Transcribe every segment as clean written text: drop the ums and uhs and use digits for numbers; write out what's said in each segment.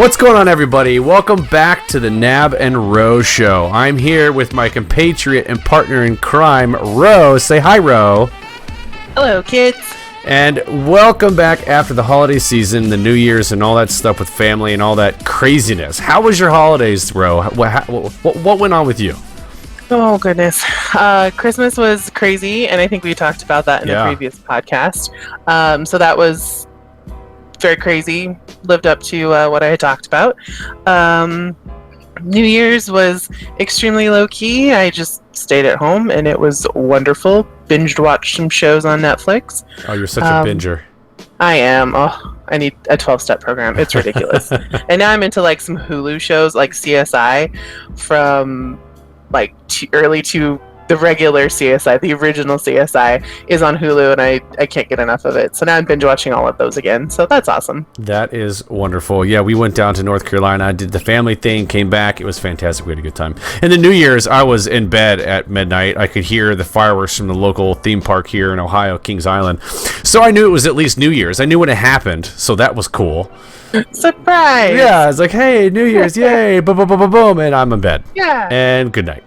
What's going on, everybody? Welcome back to the Knab and Ro Show. I'm here with my compatriot and partner in crime, Ro. Say hi, Ro. Hello, kids. And welcome back after the holiday season, the New Year's, and all that stuff with family and all that craziness. How was your holidays, Ro? What went on with you? Oh, goodness. Christmas was crazy, and I think we talked about that in the previous podcast. So that was very crazy. Lived up to what I had talked about. New Year's was extremely low-key. I just stayed at home, and it was wonderful. Binged watched some shows on Netflix. Oh, you're such a binger. I am. Oh, I need a 12-step program. It's ridiculous. And now I'm into like some Hulu shows like CSI from like early to the regular CSI. The original CSI is on Hulu, and I can't get enough of it. So now I'm binge watching all of those again. So that's awesome. That is wonderful. Yeah, we went down to North Carolina, did the family thing, came back. It was fantastic. We had a good time. And the New Year's, I was in bed at midnight. I could hear the fireworks from the local theme park here in Ohio, Kings Island. So I knew it was at least New Year's. I knew when it happened, so that was cool. Surprise! Yeah, it's like, hey, New Year's, yay, boom, boom, boom, boom, boom, and I'm in bed. Yeah. And good night.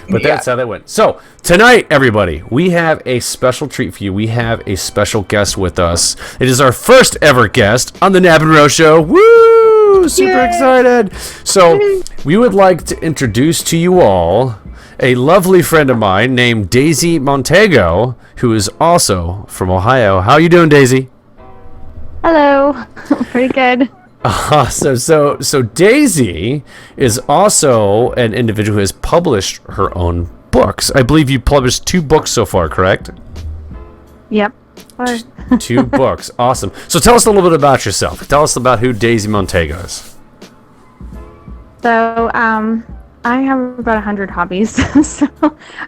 But that's how that went. So, tonight, everybody, we have a special treat for you. We have a special guest with us. It is our first ever guest on the Knab and Ro Show. Woo! Super excited. So, we would like to introduce to you all a lovely friend of mine named Daisy Montego, who is also from Ohio. How are you doing, Daisy? Hello. Pretty good. Awesome. So Daisy is also an individual who has published her own books. I believe you published 2 books so far, correct? Yep. 2 books. Awesome. So tell us a little bit about yourself. Tell us about who Daisy Montego is. So, I have about 100 hobbies, so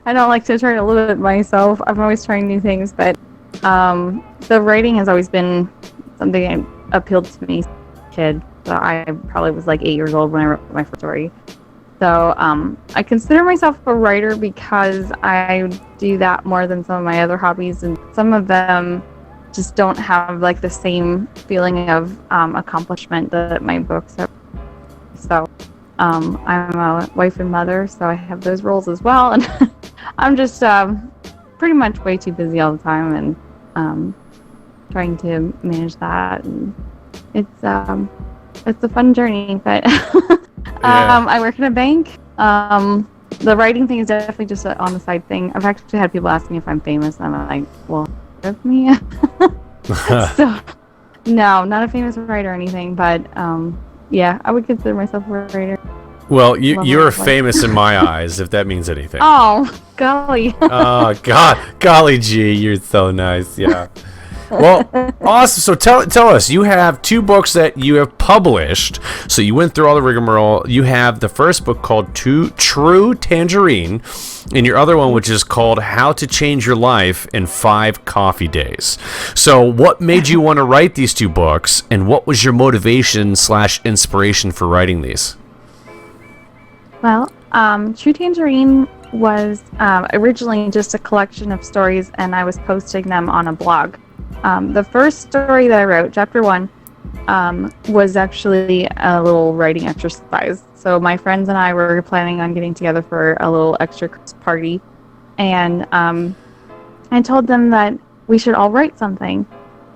I don't like to try to limit myself. I'm always trying new things, but the writing has always been something that appealed to me. Kid, so I probably was like 8 years old when I wrote my first story. So I consider myself a writer because I do that more than some of my other hobbies, and some of them just don't have like the same feeling of accomplishment that my books have. So I'm a wife and mother, so I have those roles as well, and I'm just pretty much way too busy all the time, and trying to manage that. And it's a fun journey, but I work in a bank. The writing thing is definitely just on the side thing. I've actually had people ask me if I'm famous, and I'm like, well, with me. So, no, not a famous writer or anything, but yeah, I would consider myself a writer. Well, you're famous in my eyes, if that means anything. Oh, golly. Oh, golly gee, you're so nice. Yeah. Well, awesome. So tell us, you have 2 books that you have published. So you went through all the rigmarole. You have the first book called True Tangerine, and your other one, which is called How to Change Your Life in 5 Coffee Days. So what made you want to write these 2 books, and what was your motivation / inspiration for writing these? Well, True Tangerine was originally just a collection of stories, and I was posting them on a blog. The first story that I wrote, chapter 1, was actually a little writing exercise. So my friends and I were planning on getting together for a little extra party, and I told them that we should all write something.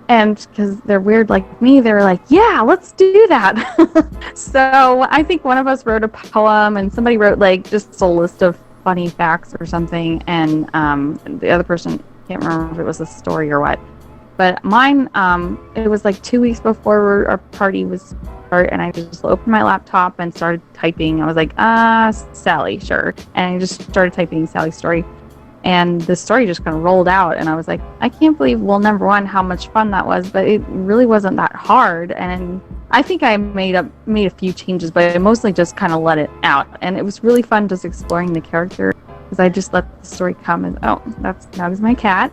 And because they're weird like me, they were like, yeah, let's do that. So I think one of us wrote a poem, and somebody wrote like just a list of funny facts or something, and the other person, can't remember if it was a story or what. But mine, it was like 2 weeks before our party was start, and I just opened my laptop and started typing. I was like, Sally, sure. And I just started typing Sally's story. And the story just kind of rolled out, and I was like, I can't believe, well, number one, how much fun that was, but it really wasn't that hard. And I think I made a few changes, but I mostly just kind of let it out. And it was really fun just exploring the character, because I just let the story come as, that is my cat.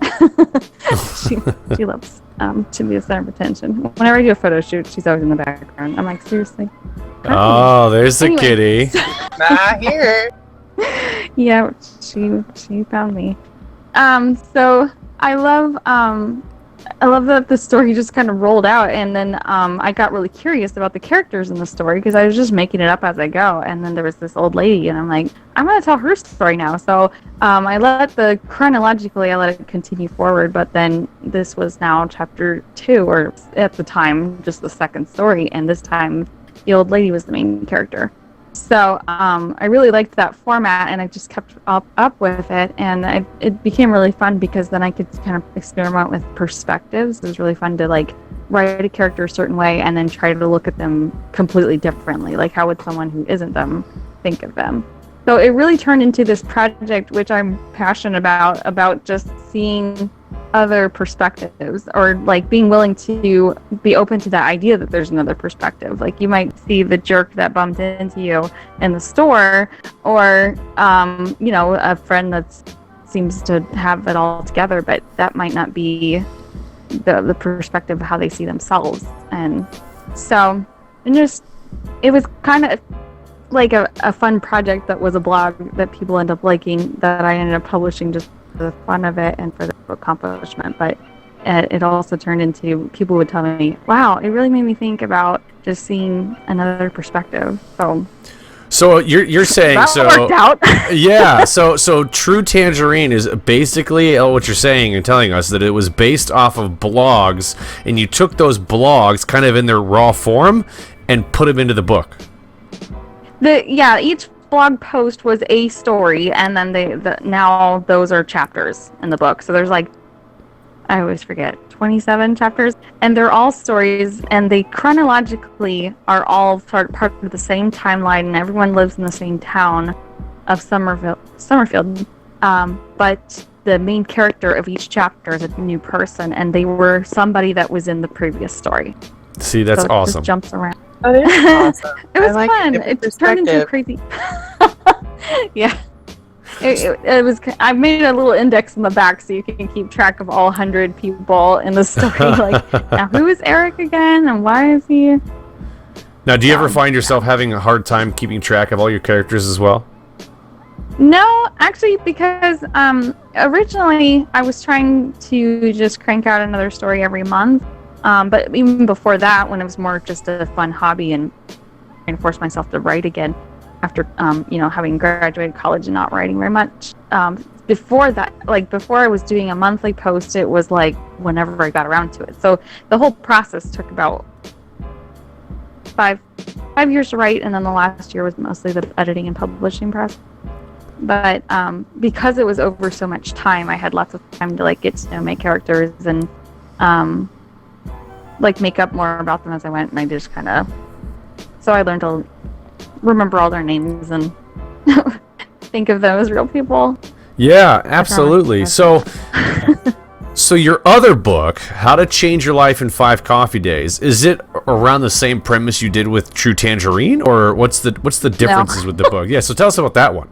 She loves to be the center of attention. Whenever I do a photo shoot, she's always in the background. I'm like, seriously? Oh, there's the kitty. Not here. Yeah, she found me. So I love I love that the story just kind of rolled out, and then I got really curious about the characters in the story because I was just making it up as I go. And then there was this old lady, and I'm like, I'm gonna tell her story now. So I let it continue forward. But then this was now chapter 2, or at the time just the second story, and this time the old lady was the main character. So I really liked that format, and I just kept up with it, and it became really fun because then I could kind of experiment with perspectives. It was really fun to like write a character a certain way and then try to look at them completely differently. Like, how would someone who isn't them think of them? So it really turned into this project, which I'm passionate about just seeing other perspectives, or like being willing to be open to the idea that there's another perspective. Like, you might see the jerk that bumped into you in the store, or a friend that seems to have it all together, but that might not be the perspective of how they see themselves. And so it was kind of like a fun project that was a blog that people end up liking, that I ended up publishing just for the fun of it and for the accomplishment. But it also turned into, people would tell me, wow, it really made me think about just seeing another perspective. So you're saying that so worked out. yeah, so True Tangerine is basically what you're saying and telling us, that it was based off of blogs, and you took those blogs kind of in their raw form and put them into the book. Each blog post was a story, and then now those are chapters in the book. So there's like, I always forget, 27 chapters, and they're all stories, and they chronologically are all part of the same timeline, and everyone lives in the same town of Summerfield. But the main character of each chapter is a new person, and they were somebody that was in the previous story. See, that's so awesome. It just jumps around. Oh, that's awesome. It was fun. It just turned into crazy. Yeah. It was. I made a little index in the back so you can keep track of all 100 people in the story. Like, now who is Eric again, and why is he? Now, do you ever find yourself having a hard time keeping track of all your characters as well? No, actually, because originally I was trying to just crank out another story every month. But even before that, when it was more just a fun hobby and trying to force myself to write again after, having graduated college and not writing very much. Before that, like before I was doing a monthly post, it was like whenever I got around to it. So the whole process took about five years to write, and then the last year was mostly the editing and publishing process. But because it was over so much time, I had lots of time to like get to know my characters and like make up more about them as I went, and I just kind of, so I learned to remember all their names and think of them as real people. Yeah, absolutely. So your other book, How to Change Your Life in 5 Coffee Days, is it around the same premise you did with True Tangerine, or what's the differences with the book? Yeah, so tell us about that one.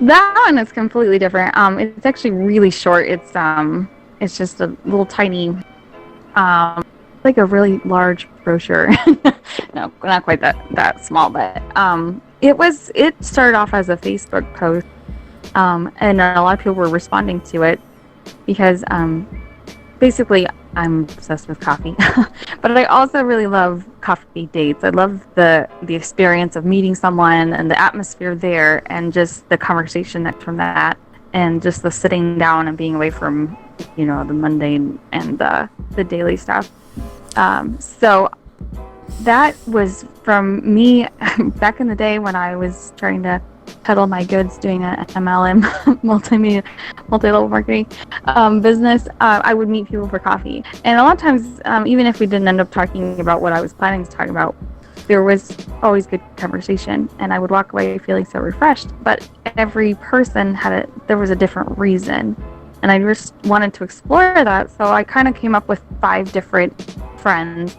That one is completely different. It's actually really short. It's just a little tiny, like a really large brochure. No, not quite that small, but it started off as a Facebook post, and a lot of people were responding to it because basically I'm obsessed with coffee, but I also really love coffee dates. I love the experience of meeting someone and the atmosphere there, and just the conversation that's from that, and just the sitting down and being away from the mundane and the daily stuff. So that was from me back in the day when I was trying to peddle my goods, doing an MLM, multimedia, multi-level marketing business. I would meet people for coffee, and a lot of times, even if we didn't end up talking about what I was planning to talk about, there was always good conversation, and I would walk away feeling so refreshed. But every person there was a different reason, and I just wanted to explore that. So I kind of came up with 5 different friends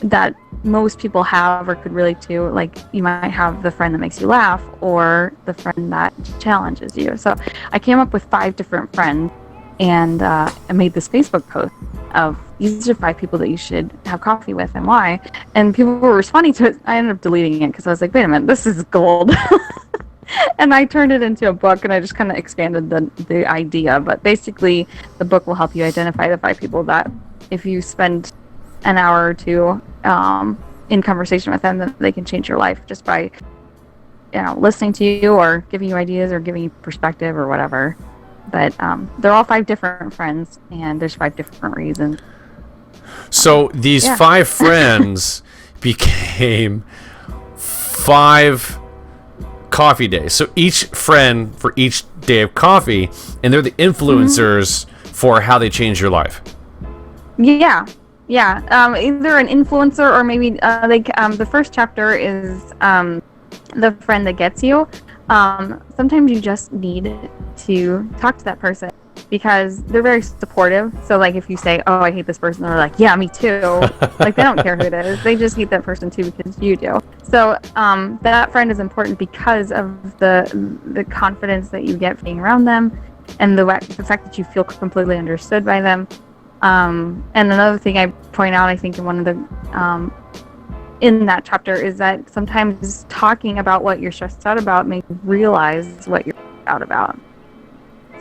that most people have or could relate to. Like, you might have the friend that makes you laugh, or the friend that challenges you. So I came up with 5 different friends, and I made this Facebook post of, these are 5 people that you should have coffee with and why. And people were responding to it. I ended up deleting it because I was like, wait a minute, this is gold. And I turned it into a book, and I just kind of expanded the idea. But basically, the book will help you identify the 5 people that, if you spend an hour or two in conversation with them, then they can change your life just by, listening to you or giving you ideas or giving you perspective or whatever. But they're all 5 different friends, and there's 5 different reasons. So these 5 friends became 5 coffee days. So each friend for each day of coffee, and they're the influencers for how they change your life. Yeah. Either an influencer or maybe the first chapter is the friend that gets you. Sometimes you just need to talk to that person because they're very supportive. So like if you say, "Oh, I hate this person," they're like, "Yeah, me too." Like they don't care who it is. They just hate that person too because you do. So that friend is important because of the confidence that you get being around them, and the fact that you feel completely understood by them. And another thing I point out, I think in one of the in that chapter, is that sometimes talking about what you're stressed out about makes you realize what you're out about.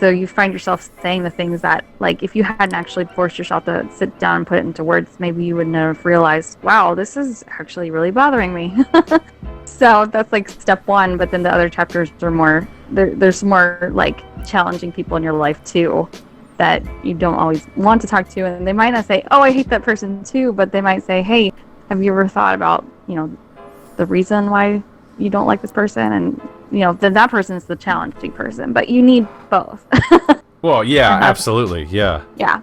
So you find yourself saying the things that, like, if you hadn't actually forced yourself to sit down and put it into words, maybe you wouldn't have realized, wow, this is actually really bothering me. So that's like step 1, but then the other chapters are more, there's more like challenging people in your life too that you don't always want to talk to, and they might not say, "Oh, I hate that person too," but they might say, "Hey, have you ever thought about, the reason why you don't like this person?" And then that person is the challenging person, but you need both. Well, yeah, absolutely, yeah. Yeah.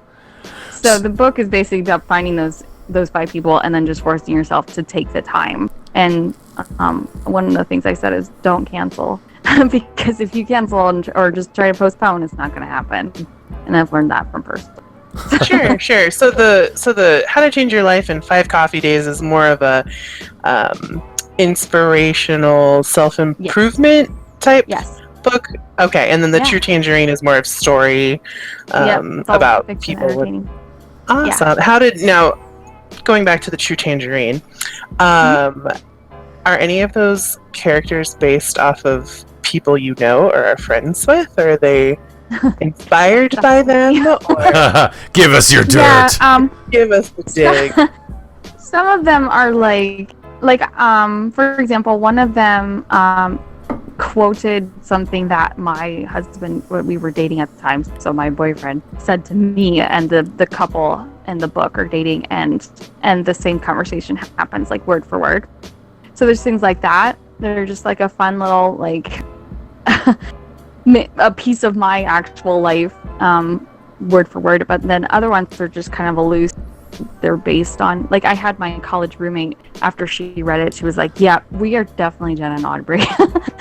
So the book is basically about finding those 5 people and then just forcing yourself to take the time. And one of the things I said is don't cancel, because if you cancel or just try to postpone, it's not going to happen. And I've learned that from person. Sure. So the How to Change Your Life in 5 Coffee Days is more of a inspirational self-improvement type book. Okay, and then the True Tangerine is more of story about people. Awesome. Yeah. Going back to the True Tangerine, are any of those characters based off of people you know or are friends with, or are they inspired by them? Or... Give us your dirt. Give us the dig. Some of them are like for example, one of them quoted something that my husband, we were dating at the time, so my boyfriend said to me, and the couple in the book are dating, and the same conversation happens like word for word. So there's things like that. They're just like a fun little like a piece of my actual life, word for word. But then other ones are just kind of a loose. They're based on, like, I had my college roommate, after she read it, she was like, "Yeah, we are definitely Jen and Audrey."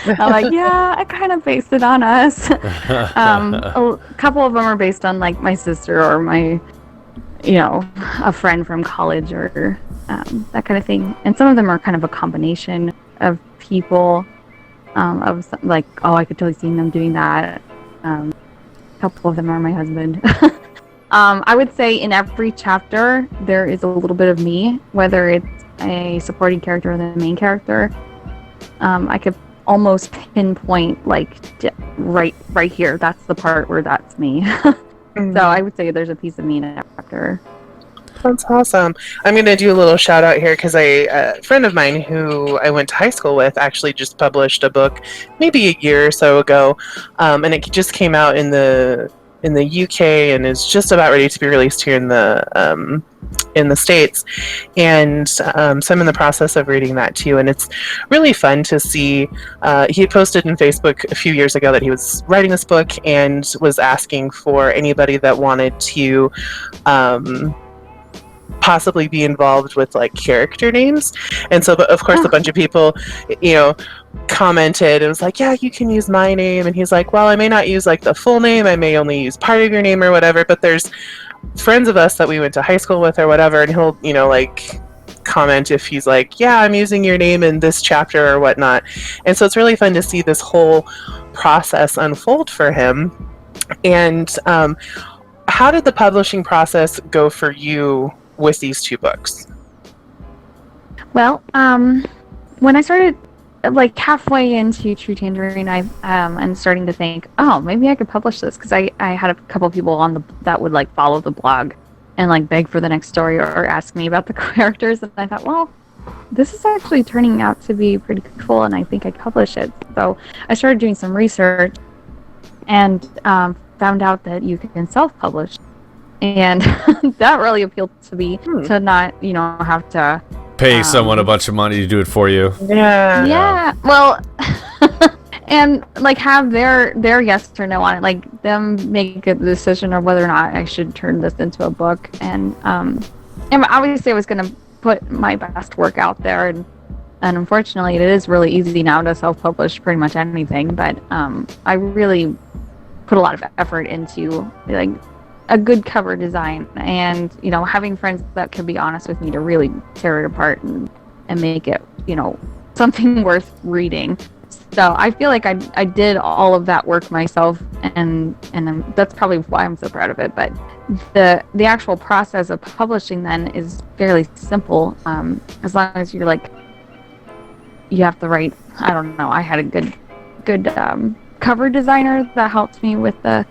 I'm like, "Yeah, I kind of based it on us." A couple of them are based on like my sister or my, a friend from college or that kind of thing. And some of them are kind of a combination of people. Of like, oh, I could totally see them doing that. A couple of them are my husband. I would say in every chapter there is a little bit of me, whether it's a supporting character or the main character. I could almost pinpoint like right here. That's the part where that's me. So I would say there's a piece of me in every chapter. That's awesome. I'm going to do a little shout out here because a friend of mine who I went to high school with actually just published a book maybe a year or so ago, and it just came out in the UK and is just about ready to be released here in the States. And so I'm in the process of reading that too, and it's really fun to see. He had posted in Facebook a few years ago that he was writing this book and was asking for anybody that wanted to possibly be involved with like character names. And so of course a bunch of people commented and was like, "Yeah, you can use my name." And he's like, "Well, I may not use like the full name, I may only use part of your name or whatever, but there's friends of us that we went to high school with or whatever," and he'll like comment if he's like, "Yeah, I'm using your name in this chapter or whatnot." And so it's really fun to see this whole process unfold for him. And how did the publishing process go for you with these 2 books? Well, when I started like halfway into True Tangerine, I am starting to think, oh, maybe I could publish this, because I had a couple of people on that would like follow the blog and like beg for the next story or ask me about the characters, and I thought, well, this is actually turning out to be pretty cool, and I think I'd publish it. So I started doing some research and found out that you can self-publish, and that really appealed to me, to not, have to Pay someone a bunch of money to do it for you. Yeah. Well, and like have their yes or no on it, like them make a decision of whether or not I should turn this into a book, and obviously I was gonna put my best work out there, and unfortunately it is really easy now to self-publish pretty much anything, but I really put a lot of effort into like a good cover design, and having friends that can be honest with me to really tear it apart and make it something worth reading. So I feel like I did all of that work myself, and that's probably why I'm so proud of it. But the actual process of publishing then is fairly simple, as long as you're like, you have the right, I don't know, I had a good cover designer that helped me with that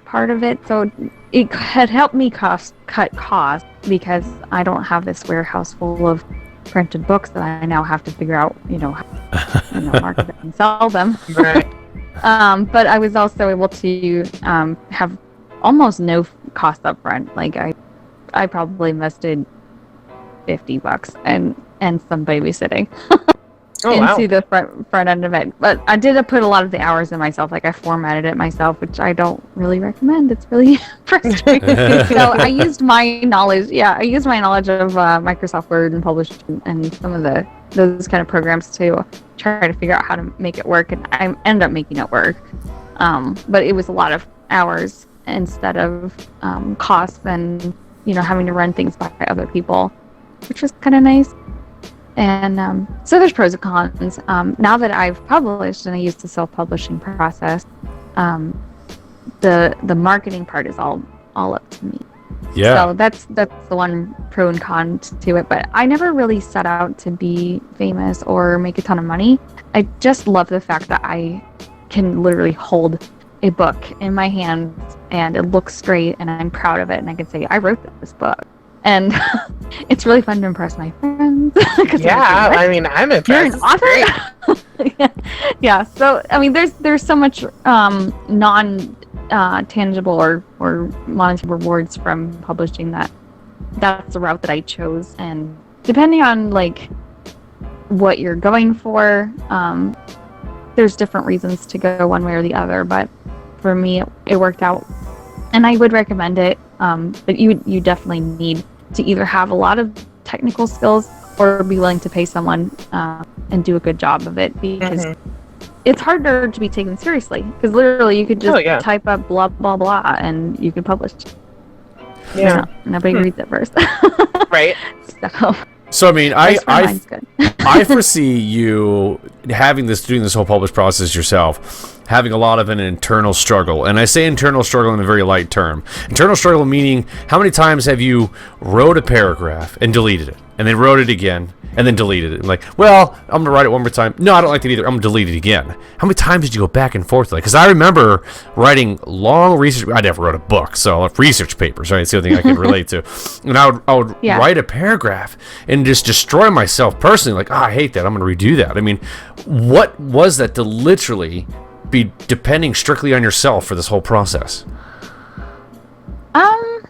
part of it. So it had helped me cut costs, because I don't have this warehouse full of printed books that I now have to figure out, market them and sell them. Right. But I was also able to have almost no cost up front. Like I probably invested $50 and some babysitting. Into the front end of it. But I did put a lot of the hours in myself. Like I formatted it myself, which I don't really recommend. It's really frustrating. So I used my knowledge. Yeah, I used my knowledge of Microsoft Word and Publish and some of those kind of programs to try to figure out how to make it work. And I ended up making it work. But it was a lot of hours instead of costs, and having to run things by other people, which was kind of nice. And so there's pros and cons. Now that I've published and I use the self-publishing process, the marketing part is all up to me. Yeah. So that's the one pro and con to it. But I never really set out to be famous or make a ton of money. I just love the fact that I can literally hold a book in my hands and it looks great and I'm proud of it, and I can say I wrote this book. And it's really fun to impress my friends. Yeah, I mean, I'm impressed. You're an author? Yeah. So, I mean, there's so much non-tangible or monetary rewards from publishing that's the route that I chose. And depending on, like, what you're going for, there's different reasons to go one way or the other. But for me, it worked out. And I would recommend it. But you definitely need to either have a lot of technical skills or be willing to pay someone and do a good job of it, because it's harder to be taken seriously, because literally you could just type up blah blah blah and you could publish. Yeah, nobody reads it first. Right. So I mean, I foresee you doing this whole publish process yourself, having a lot of an internal struggle. And I say internal struggle in a very light term. Internal struggle meaning, how many times have you wrote a paragraph and deleted it, and then wrote it again, and then deleted it? I'm like, well, I'm going to write it one more time. No, I don't like it either. I'm going to delete it again. How many times did you go back and forth? Because I remember writing long research. I never wrote a book, so research papers, right? It's the other thing I can relate to. And I would write a paragraph and just destroy myself personally. Like, I hate that. I'm going to redo that. I mean, what was that to literally be depending strictly on yourself for this whole process? I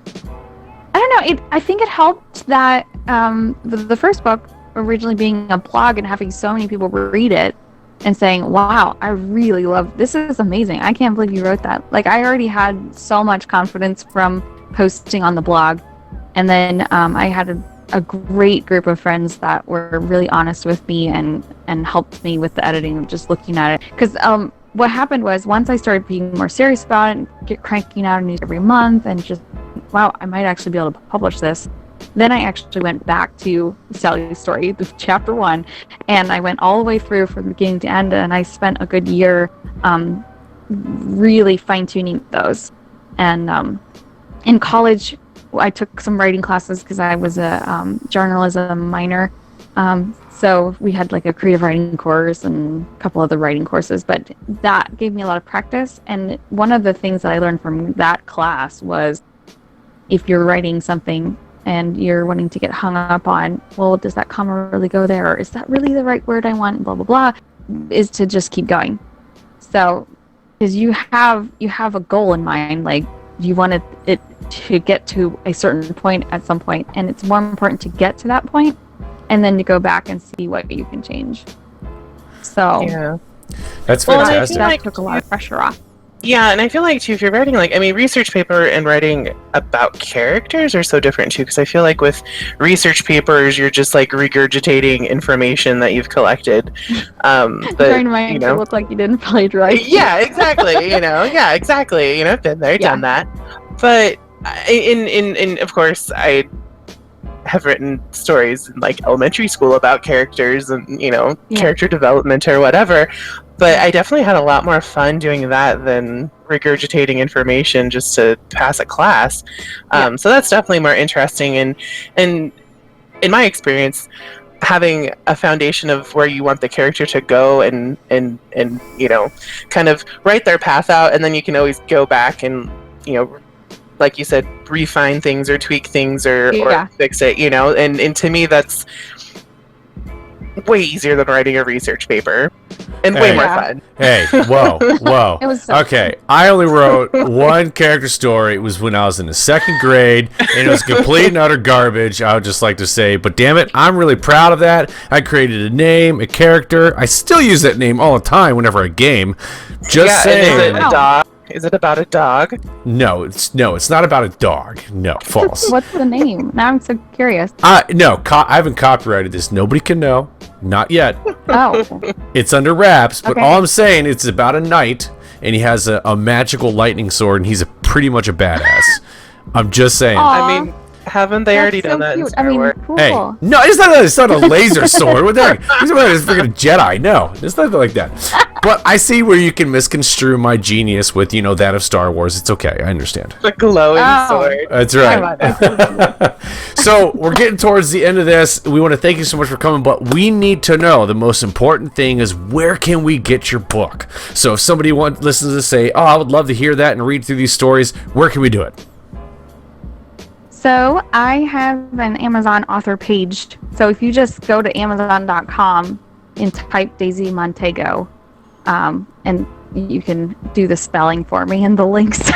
don't know. I think it helped that the first book originally being a blog and having so many people read it and saying, wow, I really love this. Is amazing. I can't believe you wrote that. Like, I already had so much confidence from posting on the blog. And then I had a great group of friends that were really honest with me and helped me with the editing of just looking at it. Because what happened was, once I started being more serious about it and cranking out a news every month and just, wow, I might actually be able to publish this. Then I actually went back to Sally's story, the chapter 1, and I went all the way through from beginning to end, and I spent a good year really fine-tuning those. And in college, I took some writing classes because I was a journalism minor, So we had like a creative writing course and a couple other writing courses, but that gave me a lot of practice. And one of the things that I learned from that class was if you're writing something and you're wanting to get hung up on, well, does that comma really go there? Or is that really the right word I want? Blah, blah, blah, is to just keep going. So, because you have a goal in mind, like you want it to get to a certain point at some point, and it's more important to get to that point and then to go back and see what you can change. So, Yeah. That's Well, fantastic. that took a lot of pressure off. Yeah, and I feel like too, if you're writing research paper and writing about characters are so different too, because I feel like with research papers you're just like regurgitating information that you've collected. Trying to make it look like you didn't plagiarize. Yeah, exactly. Yeah, exactly. Been there, done that. But in of course, I have written stories in like elementary school about characters and character development or whatever. But I definitely had a lot more fun doing that than regurgitating information just to pass a class. So that's definitely more interesting. And in my experience, having a foundation of where you want the character to go and kind of write their path out, and then you can always go back and like you said, refine things or tweak things or fix it. And to me that's way easier than writing a research paper and way more fun. Hey, whoa. It was so Okay, I only wrote one character story. It was when I was in the second grade, and it was complete and utter garbage, I would just like to say. But damn it, I'm really proud of that. I created a name, a character. I still use that name all the time whenever I game. Just saying. Is it a dog? Is it about a dog? No, it's not about a dog. No, false. What's the name? Now I'm so curious. No, I haven't copyrighted this. Nobody can know. Not yet. Oh. It's under wraps, but Okay. all I'm saying, it's about a knight, and he has a magical lightning sword, and he's pretty much a badass. I'm just saying. Aw. I mean, haven't they already done that in Star Wars? Cool. Hey, no, it's not a laser sword. What the heck? He's a freaking Jedi. No, it's nothing like that. But I see where you can misconstrue my genius with, that of Star Wars. It's okay. I understand. The glowing sword. That's right. So we're getting towards the end of this. We want to thank you so much for coming, but we need to know the most important thing is where can we get your book? So if somebody listens to say, oh, I would love to hear that and read through these stories, where can we do it? So I have an Amazon author page. So if you just go to Amazon.com and type Daisy Montego, and you can do the spelling for me and the links.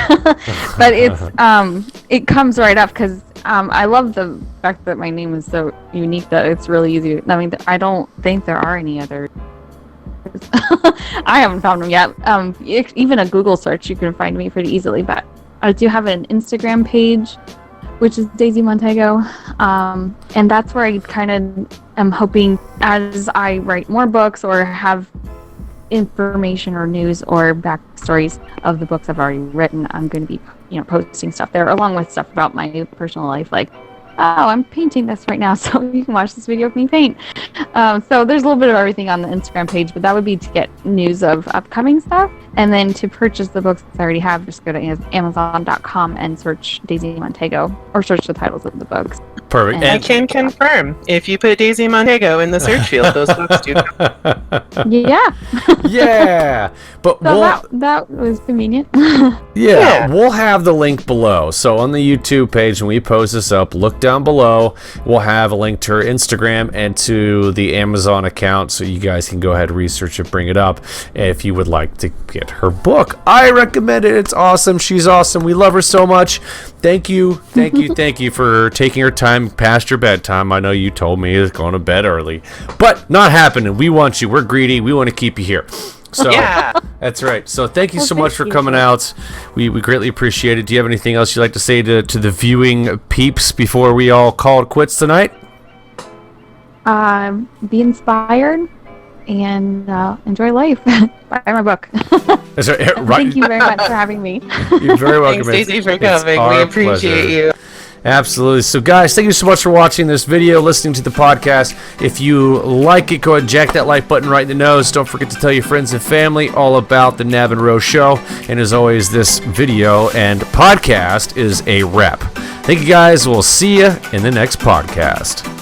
But it comes right up because I love the fact that my name is so unique that it's really easy. I mean, I don't think there are any other. I haven't found them yet. Even a Google search, you can find me pretty easily. But I do have an Instagram page, which is Daisy Montego, and that's where I kind of am hoping as I write more books or have information or news or backstories of the books I've already written, I'm going to be posting stuff there along with stuff about my personal life, like, oh, I'm painting this right now, so you can watch this video of me paint. So there's a little bit of everything on the Instagram page, but that would be to get news of upcoming stuff. And then to purchase the books I already have, just go to Amazon.com and search Daisy Montego, or search the titles of the books. Perfect. I can confirm, if you put Daisy Montego in the search field, those books do come. Yeah. Yeah. But So that was convenient. Yeah, we'll have the link below. So on the YouTube page, when we post this up, look down below. We'll have a link to her Instagram and to the Amazon account, so you guys can go ahead and research it, bring it up if you would like to get her book. I recommend it. It's awesome. She's awesome. We love her so much. Thank you for taking her time past your bedtime. I know you told me it's going to bed early, but not happening. We want you. We're greedy. We want to keep you here. So Yeah. that's right. So thank you so much for coming out. We greatly appreciate it. Do you have anything else you'd like to say to the viewing peeps before we all call it quits tonight? Be inspired and enjoy life. Buy my book. That's right. Thank you very much for having me. You're very welcome. Thanks, Daisy, for It's coming. our We appreciate pleasure. you. Absolutely. So, guys, thank you so much for watching this video, listening to the podcast. If you like it, go ahead and jack that like button right in the nose. Don't forget to tell your friends and family all about the Knab and Rose Show. And as always, this video and podcast is a wrap. Thank you, guys. We'll see you in the next podcast.